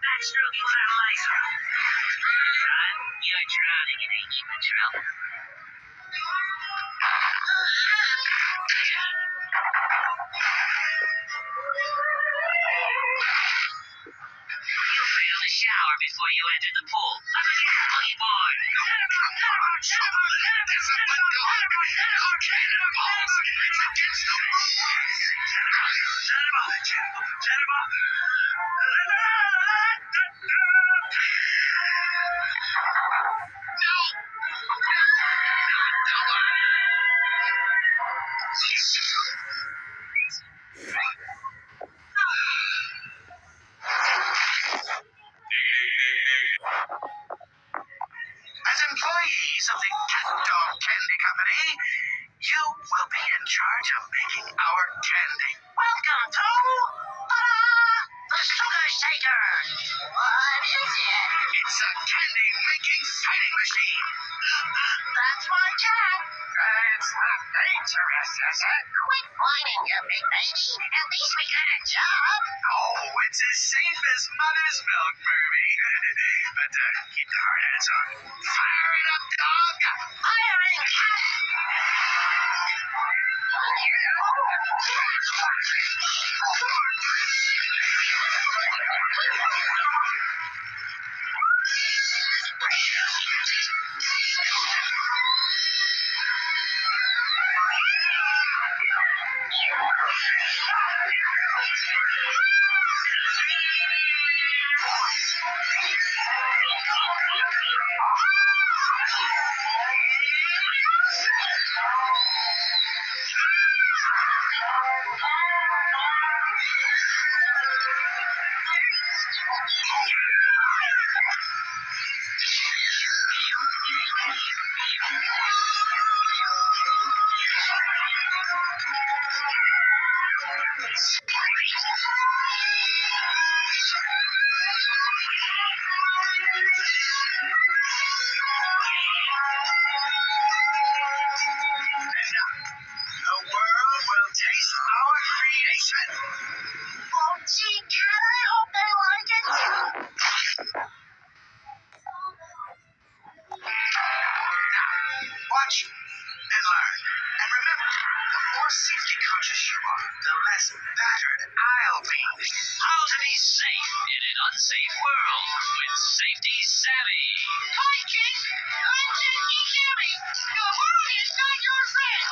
Backstroke you without a license. Son, you're drowning in human trouble. You failed to shower before you entered the pool. I'm a cat boogie boy. As employees of the Cat Dog Candy Company, you will be in charge of making our candy. Welcome to the Sugar Shaker. What is it? It's a candy making fighting machine. That's my cat. It's not dangerous, is it? Quit whining, you big baby. At least we got a job. Oh, it's as safe as mother's milk, Furby. But keep the hard hats on. Fire it up, dog! Firing cat. The world will taste our creation. Oh, gee, cat, I hope they like it. Watch and learn. And remember, the more safety conscious you are, the less battered I'll be. How to be safe in an unsafe world with Safety Savvy. Hi, kids. I'm Safety Sammy. The world is not your friend.